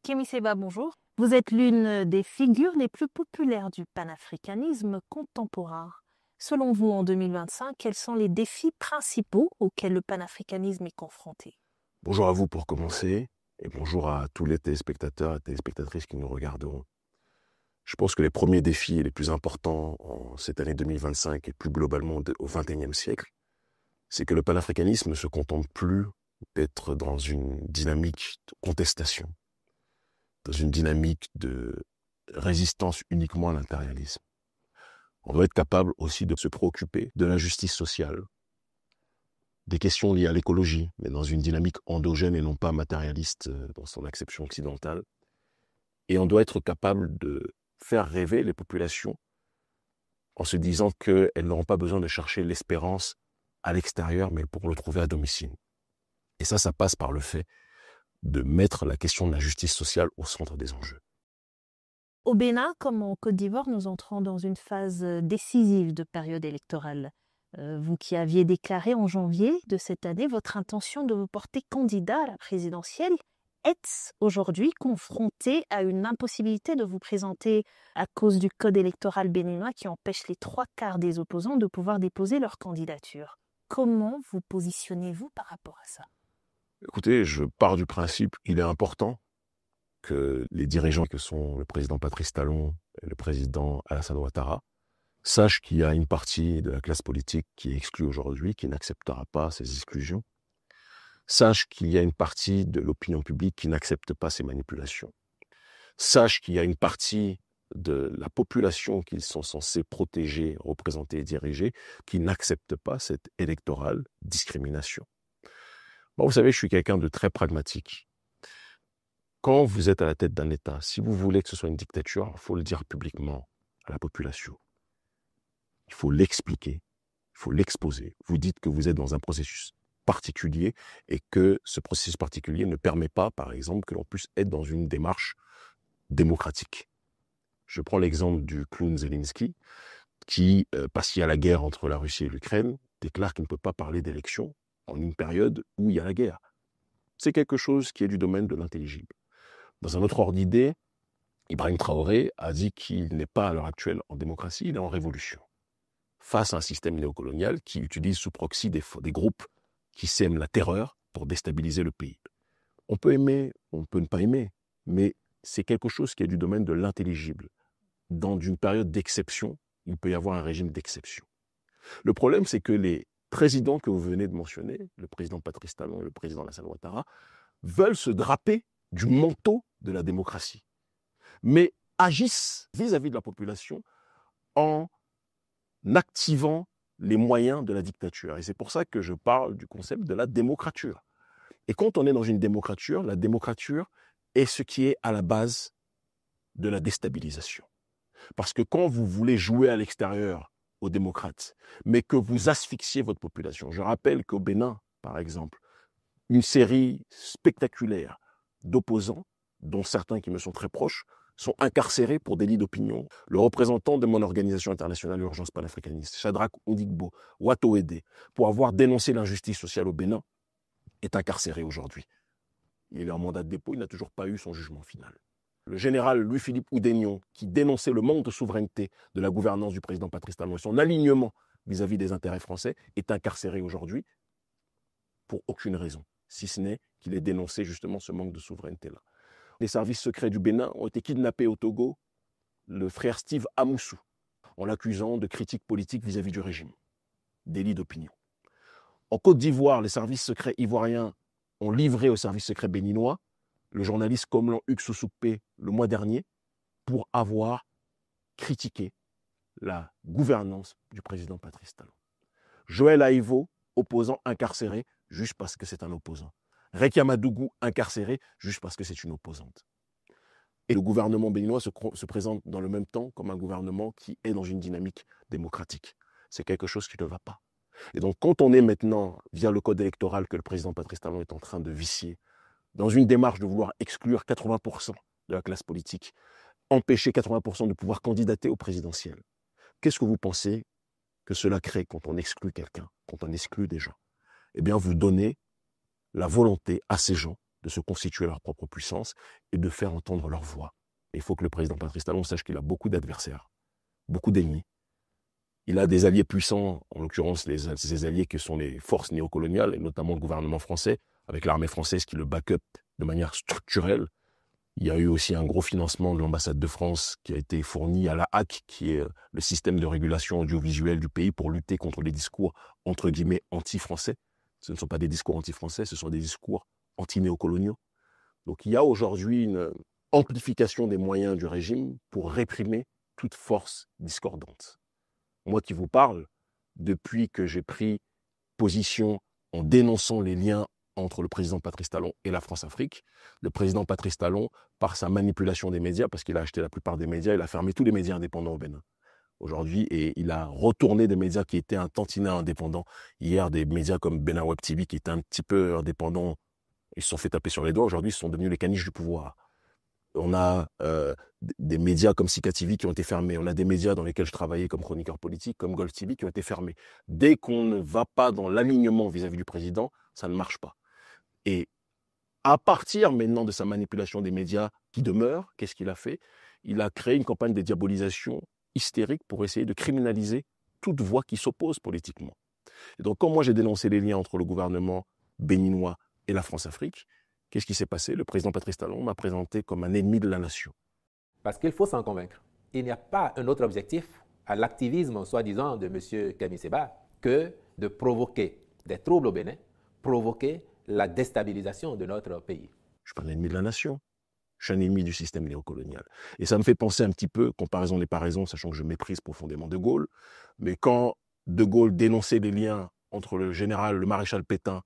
Kémy Séba, bonjour. Vous êtes l'une des figures les plus populaires du panafricanisme contemporain. Selon vous, en 2025, quels sont les défis principaux auxquels le panafricanisme est confronté? Bonjour à vous pour commencer, et bonjour à tous les téléspectateurs et téléspectatrices qui nous regarderont. Je pense que les premiers défis les plus importants en cette année 2025 et plus globalement au XXIe siècle, c'est que le panafricanisme ne se contente plus d'être dans une dynamique de contestation, dans une dynamique de résistance uniquement à l'impérialisme. On doit être capable aussi de se préoccuper de la justice sociale, des questions liées à l'écologie, mais dans une dynamique endogène et non pas matérialiste dans son acception occidentale. Et on doit être capable de faire rêver les populations en se disant qu'elles n'auront pas besoin de chercher l'espérance à l'extérieur, mais pour le trouver à domicile. Et ça passe par le fait de mettre la question de la justice sociale au centre des enjeux. Au Bénin, comme en Côte d'Ivoire, nous entrons dans une phase décisive de période électorale. Vous qui aviez déclaré en janvier de cette année votre intention de vous porter candidat à la présidentielle, êtes aujourd'hui confronté à une impossibilité de vous présenter à cause du code électoral béninois qui empêche les 3/4 des opposants de pouvoir déposer leur candidature. Comment vous positionnez-vous par rapport à ça? Écoutez, je pars du principe qu'il est important que les dirigeants que sont le président Patrice Talon et le président Alassane Ouattara sachent qu'il y a une partie de la classe politique qui est exclue aujourd'hui, qui n'acceptera pas ces exclusions, sachent qu'il y a une partie de l'opinion publique qui n'accepte pas ces manipulations, sachent qu'il y a une partie de la population qu'ils sont censés protéger, représenter et diriger, qui n'accepte pas cette électorale discrimination. Bon, vous savez, je suis quelqu'un de très pragmatique. Quand vous êtes à la tête d'un État, si vous voulez que ce soit une dictature, il faut le dire publiquement à la population. Il faut l'expliquer, il faut l'exposer. Vous dites que vous êtes dans un processus particulier et que ce processus particulier ne permet pas, par exemple, que l'on puisse être dans une démarche démocratique. Je prends l'exemple du clown Zelensky qui, parce qu'il y a la guerre entre la Russie et l'Ukraine, déclare qu'il ne peut pas parler d'élection en une période où il y a la guerre. C'est quelque chose qui est du domaine de l'intelligible. Dans un autre ordre d'idée, Ibrahim Traoré a dit qu'il n'est pas à l'heure actuelle en démocratie, il est en révolution. Face à un système néocolonial qui utilise sous proxy des groupes qui sèment la terreur pour déstabiliser le pays. On peut aimer, on peut ne pas aimer, mais c'est quelque chose qui est du domaine de l'intelligible. Dans une période d'exception, il peut y avoir un régime d'exception. Le problème, c'est que les présidents que vous venez de mentionner, le président Patrice Talon et le président Alassane Ouattara, veulent se draper du manteau de la démocratie, mais agissent vis-à-vis de la population en activant les moyens de la dictature. Et c'est pour ça que je parle du concept de la démocrature. Et quand on est dans une démocrature, la démocrature est ce qui est à la base de la déstabilisation. Parce que quand vous voulez jouer à l'extérieur aux démocrates, mais que vous asphyxiez votre population, je rappelle qu'au Bénin, par exemple, une série spectaculaire d'opposants, dont certains qui me sont très proches, sont incarcérés pour délit d'opinion. Le représentant de mon organisation internationale Urgence panafricaniste, Shadrach Ondigbo Watoede, pour avoir dénoncé l'injustice sociale au Bénin, est incarcéré aujourd'hui. Il est en mandat de dépôt, il n'a toujours pas eu son jugement final. Le général Louis-Philippe Oudénion, qui dénonçait le manque de souveraineté de la gouvernance du président Patrice Talon et son alignement vis-à-vis des intérêts français, est incarcéré aujourd'hui pour aucune raison, si ce n'est qu'il ait dénoncé justement ce manque de souveraineté-là. Les services secrets du Bénin ont été kidnappés au Togo le frère Steve Amoussou en l'accusant de critique politique vis-à-vis du régime, délit d'opinion. En Côte d'Ivoire, les services secrets ivoiriens ont livré aux services secrets béninois le journaliste Komlan Uksusupe le mois dernier pour avoir critiqué la gouvernance du président Patrice Talon. Joël Aïvo, opposant incarcéré juste parce que c'est un opposant. Rekia Madougou, incarcéré juste parce que c'est une opposante. Et le gouvernement béninois se présente dans le même temps comme un gouvernement qui est dans une dynamique démocratique. C'est quelque chose qui ne va pas. Et donc, quand on est maintenant, via le code électoral que le président Patrice Talon est en train de vicier, dans une démarche de vouloir exclure 80% de la classe politique, empêcher 80% de pouvoir candidater au présidentiel, qu'est-ce que vous pensez que cela crée quand on exclut quelqu'un, quand on exclut des gens? Eh bien, vous donnez la volonté à ces gens de se constituer leur propre puissance et de faire entendre leur voix. Il faut que le président Patrice Talon sache qu'il a beaucoup d'adversaires, beaucoup d'ennemis. Il a des alliés puissants, en l'occurrence ses alliés qui sont les forces néocoloniales, et notamment le gouvernement français, avec l'armée française qui le back-up de manière structurelle. Il y a eu aussi un gros financement de l'ambassade de France qui a été fourni à la HAC, qui est le système de régulation audiovisuelle du pays, pour lutter contre les discours, entre guillemets, anti-français. Ce ne sont pas des discours anti-français, ce sont des discours anti-néocoloniaux. Donc il y a aujourd'hui une amplification des moyens du régime pour réprimer toute force discordante. Moi qui vous parle, depuis que j'ai pris position en dénonçant les liens entre le président Patrice Talon et la France-Afrique, le président Patrice Talon, par sa manipulation des médias, parce qu'il a acheté la plupart des médias, il a fermé tous les médias indépendants au Bénin aujourd'hui, et il a retourné des médias qui étaient un tantinet indépendants. Hier, des médias comme Bénin Web TV, qui étaient un petit peu indépendants, ils se sont fait taper sur les doigts. Aujourd'hui, ils sont devenus les caniches du pouvoir. On a des médias comme Sika TV qui ont été fermés. On a des médias dans lesquels je travaillais comme chroniqueur politique, comme Gold TV, qui ont été fermés. Dès qu'on ne va pas dans l'alignement vis-à-vis du président, ça ne marche pas. Et à partir maintenant de sa manipulation des médias qui demeure, qu'est-ce qu'il a fait? Il a créé une campagne de diabolisation hystérique pour essayer de criminaliser toute voix qui s'oppose politiquement. Et donc, quand moi j'ai dénoncé les liens entre le gouvernement béninois et la France-Afrique, qu'est-ce qui s'est passé? Le président Patrice Talon m'a présenté comme un ennemi de la nation. Parce qu'il faut s'en convaincre. Il n'y a pas un autre objectif à l'activisme, soi-disant, de M. Kami Seba que de provoquer des troubles au Bénin, provoquer la déstabilisation de notre pays. Je ne suis pas un ennemi de la nation. Je suis un ennemi du système néocolonial. Et ça me fait penser un petit peu, comparaison n'est pas raison, sachant que je méprise profondément De Gaulle, mais quand De Gaulle dénonçait les liens entre le maréchal Pétain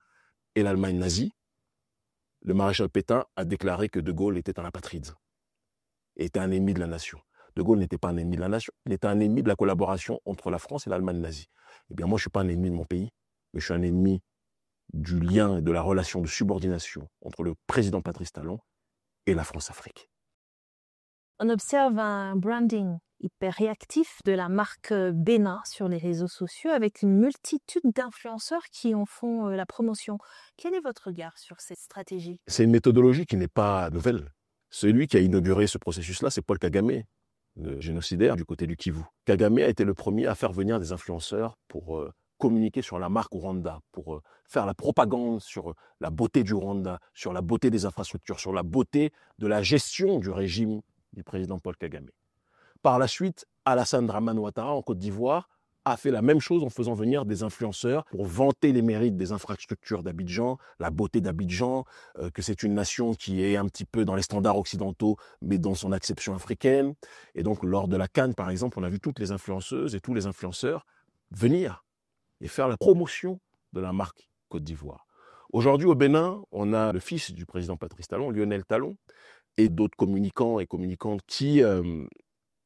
et l'Allemagne nazie, le maréchal Pétain a déclaré que De Gaulle était un apatride, était un ennemi de la nation. De Gaulle n'était pas un ennemi de la nation, il était un ennemi de la collaboration entre la France et l'Allemagne nazie. Eh bien moi, je ne suis pas un ennemi de mon pays, mais je suis un ennemi du lien et de la relation de subordination entre le président Patrice Talon et la France-Afrique. On observe un branding hyper réactif de la marque Bénin sur les réseaux sociaux avec une multitude d'influenceurs qui en font la promotion. Quel est votre regard sur cette stratégie? C'est une méthodologie qui n'est pas nouvelle. Celui qui a inauguré ce processus-là, c'est Paul Kagame, le génocidaire du côté du Kivu. Kagame a été le premier à faire venir des influenceurs pour communiquer sur la marque Rwanda, pour faire la propagande sur la beauté du Rwanda, sur la beauté des infrastructures, sur la beauté de la gestion du régime du président Paul Kagame. Par la suite, Alassane Dramane Ouattara, en Côte d'Ivoire, a fait la même chose en faisant venir des influenceurs pour vanter les mérites des infrastructures d'Abidjan, la beauté d'Abidjan, que c'est une nation qui est un petit peu dans les standards occidentaux, mais dans son acception africaine. Et donc, lors de la CAN, par exemple, on a vu toutes les influenceuses et tous les influenceurs venir et faire la promotion de la marque Côte d'Ivoire. Aujourd'hui, au Bénin, on a le fils du président Patrice Talon, Lionel Talon, et d'autres communicants et communicantes qui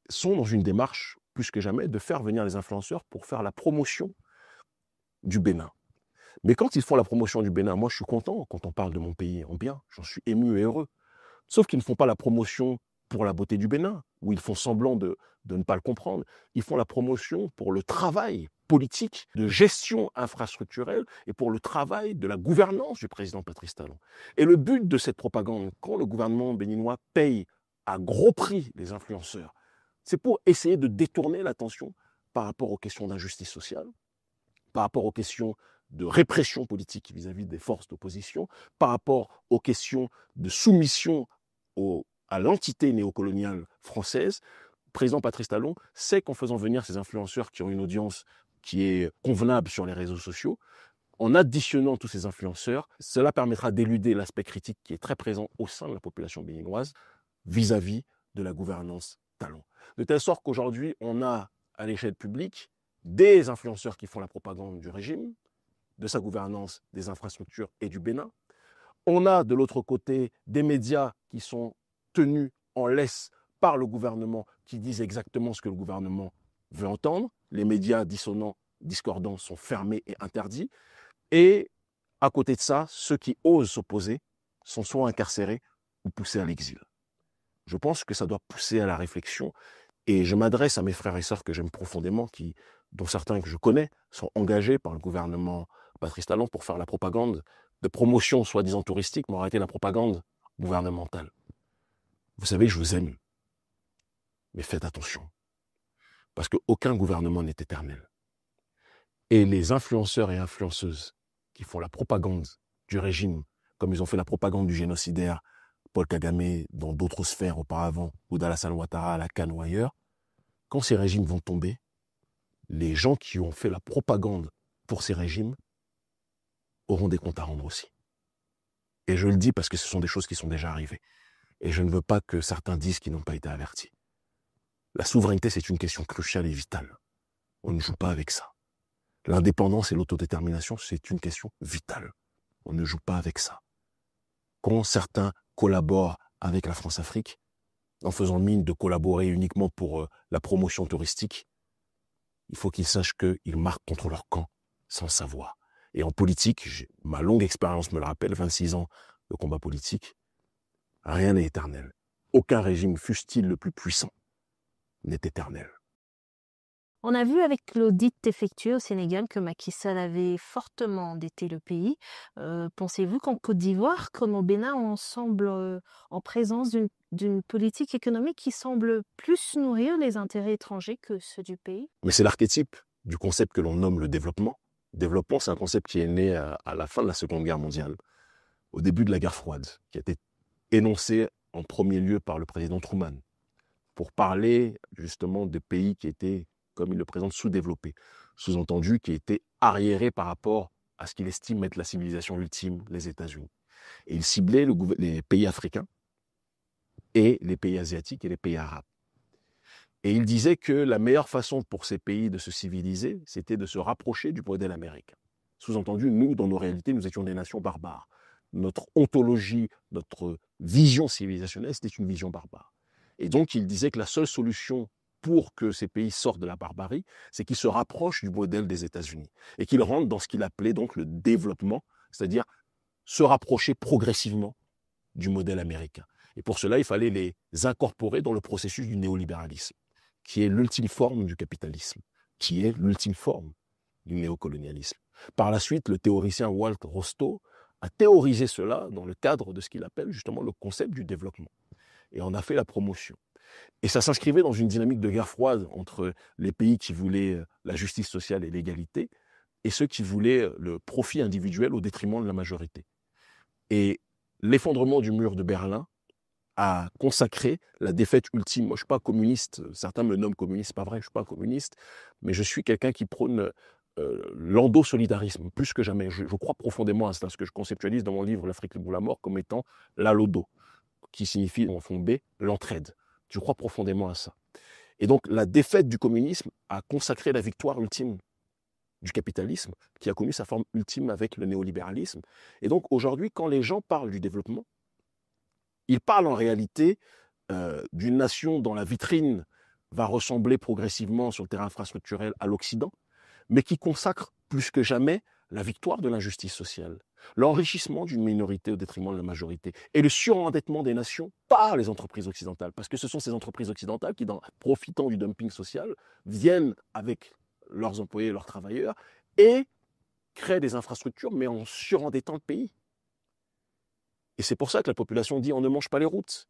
sont dans une démarche, plus que jamais, de faire venir les influenceurs pour faire la promotion du Bénin. Mais quand ils font la promotion du Bénin, moi je suis content quand on parle de mon pays en bien, j'en suis ému et heureux. Sauf qu'ils ne font pas la promotion pour la beauté du Bénin, où ils font semblant de ne pas le comprendre. Ils font la promotion pour le travail politique, de gestion infrastructurelle et pour le travail de la gouvernance du président Patrice Talon. Et le but de cette propagande, quand le gouvernement béninois paye à gros prix les influenceurs, c'est pour essayer de détourner l'attention par rapport aux questions d'injustice sociale, par rapport aux questions de répression politique vis-à-vis des forces d'opposition, par rapport aux questions de soumission à l'entité néocoloniale française. Le président Patrice Talon sait qu'en faisant venir ces influenceurs qui ont une audience qui est convenable sur les réseaux sociaux, en additionnant tous ces influenceurs, cela permettra d'éluder l'aspect critique qui est très présent au sein de la population béninoise vis-à-vis de la gouvernance Talon. De telle sorte qu'aujourd'hui, on a à l'échelle publique des influenceurs qui font la propagande du régime, de sa gouvernance, des infrastructures et du Bénin. On a de l'autre côté des médias qui sont tenus en laisse par le gouvernement, qui disent exactement ce que le gouvernement veut entendre. Les médias dissonants, discordants sont fermés et interdits. Et à côté de ça, ceux qui osent s'opposer sont soit incarcérés ou poussés à l'exil. Je pense que ça doit pousser à la réflexion. Et je m'adresse à mes frères et sœurs que j'aime profondément, dont certains que je connais sont engagés par le gouvernement Patrice Talon pour faire la propagande de promotion soi-disant touristique, mais en réalité la propagande gouvernementale. Vous savez, je vous aime, mais faites attention, parce qu'aucun gouvernement n'est éternel. Et les influenceurs et influenceuses qui font la propagande du régime, comme ils ont fait la propagande du génocidaire Paul Kagame dans d'autres sphères auparavant, ou d'Alassane Ouattara à la Cannes ou ailleurs, quand ces régimes vont tomber, les gens qui ont fait la propagande pour ces régimes auront des comptes à rendre aussi. Et je le dis parce que ce sont des choses qui sont déjà arrivées. Et je ne veux pas que certains disent qu'ils n'ont pas été avertis. La souveraineté, c'est une question cruciale et vitale. On ne joue pas avec ça. L'indépendance et l'autodétermination, c'est une question vitale. On ne joue pas avec ça. Quand certains collaborent avec la France-Afrique, en faisant mine de collaborer uniquement pour la promotion touristique, il faut qu'ils sachent qu'ils marquent contre leur camp sans savoir. Et en politique, ma longue expérience me le rappelle, 26 ans de combat politique, rien n'est éternel. Aucun régime, fût-il le plus puissant, n'est éternel. On a vu avec l'audit effectué au Sénégal que Macky Sall avait fortement endetté le pays. Pensez-vous qu'en Côte d'Ivoire, comme au Bénin, on semble en présence d'une politique économique qui semble plus nourrir les intérêts étrangers que ceux du pays? Mais c'est l'archétype du concept que l'on nomme le développement. Développement, c'est un concept qui est né à la fin de la Seconde Guerre mondiale, au début de la guerre froide, qui a été énoncé en premier lieu par le président Truman, pour parler justement de pays qui étaient, comme il le présente, sous-développés, sous-entendu qui étaient arriérés par rapport à ce qu'il estime être la civilisation ultime, les États-Unis. Et il ciblait les pays africains et les pays asiatiques et les pays arabes. Et il disait que la meilleure façon pour ces pays de se civiliser, c'était de se rapprocher du modèle américain. Sous-entendu, nous, dans nos réalités, nous étions des nations barbares. Notre ontologie, notre vision civilisationnelle, c'était une vision barbare. Et donc, il disait que la seule solution pour que ces pays sortent de la barbarie, c'est qu'ils se rapprochent du modèle des États-Unis et qu'ils rentrent dans ce qu'il appelait donc le développement, c'est-à-dire se rapprocher progressivement du modèle américain. Et pour cela, il fallait les incorporer dans le processus du néolibéralisme, qui est l'ultime forme du capitalisme, qui est l'ultime forme du néocolonialisme. Par la suite, le théoricien Walt Rostow a théorisé cela dans le cadre de ce qu'il appelle justement le concept du développement. Et on a fait la promotion. Et ça s'inscrivait dans une dynamique de guerre froide entre les pays qui voulaient la justice sociale et l'égalité et ceux qui voulaient le profit individuel au détriment de la majorité. Et l'effondrement du mur de Berlin a consacré la défaite ultime. Moi, je ne suis pas communiste. Certains me nomment communiste. C'est pas vrai, je ne suis pas communiste. Mais je suis quelqu'un qui prône l'endo-solidarisme, plus que jamais. Je crois profondément à ce que je conceptualise dans mon livre L'Afrique ou la mort comme étant l'alodo, qui signifie, en fond B, l'entraide. Je crois profondément à ça. Et donc, la défaite du communisme a consacré la victoire ultime du capitalisme, qui a connu sa forme ultime avec le néolibéralisme. Et donc, aujourd'hui, quand les gens parlent du développement, ils parlent en réalité d'une nation dont la vitrine va ressembler progressivement sur le terrain infrastructurel à l'Occident, mais qui consacre plus que jamais la victoire de l'injustice sociale, l'enrichissement d'une minorité au détriment de la majorité et le surendettement des nations par les entreprises occidentales. Parce que ce sont ces entreprises occidentales qui, profitant du dumping social, viennent avec leurs employés et leurs travailleurs et créent des infrastructures, mais en surendettant le pays. Et c'est pour ça que la population dit on ne mange pas les routes.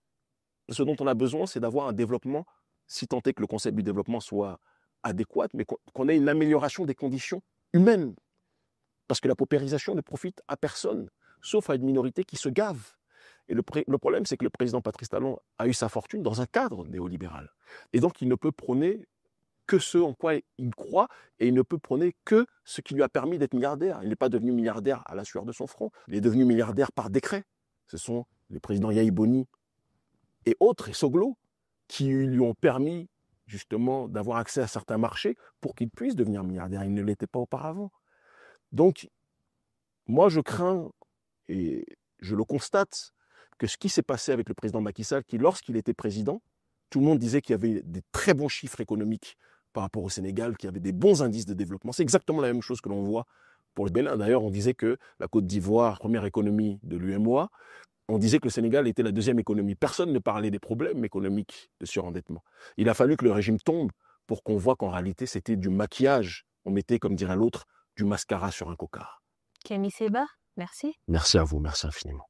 Ce dont on a besoin, c'est d'avoir un développement, si tant est que le concept du développement soit adéquat, mais qu'on ait une amélioration des conditions humaines. Parce que la paupérisation ne profite à personne, sauf à une minorité qui se gave. Et le problème, c'est que le président Patrice Talon a eu sa fortune dans un cadre néolibéral. Et donc, il ne peut prôner que ce en quoi il croit, et il ne peut prôner que ce qui lui a permis d'être milliardaire. Il n'est pas devenu milliardaire à la sueur de son front, il est devenu milliardaire par décret. Ce sont les présidents Yahi Boni et autres, et Soglo, qui lui ont permis justement d'avoir accès à certains marchés pour qu'il puisse devenir milliardaire. Il ne l'était pas auparavant. Donc, moi, je crains, et je le constate, que ce qui s'est passé avec le président Macky Sall, qui, lorsqu'il était président, tout le monde disait qu'il y avait des très bons chiffres économiques par rapport au Sénégal, qu'il y avait des bons indices de développement. C'est exactement la même chose que l'on voit pour le Bénin. D'ailleurs, on disait que la Côte d'Ivoire, première économie de l'UMOA, on disait que le Sénégal était la deuxième économie. Personne ne parlait des problèmes économiques de surendettement. Il a fallu que le régime tombe pour qu'on voit qu'en réalité, c'était du maquillage. On mettait, comme dirait l'autre, du mascara sur un cocard. Kémy Séba, Merci. Merci à vous, merci infiniment.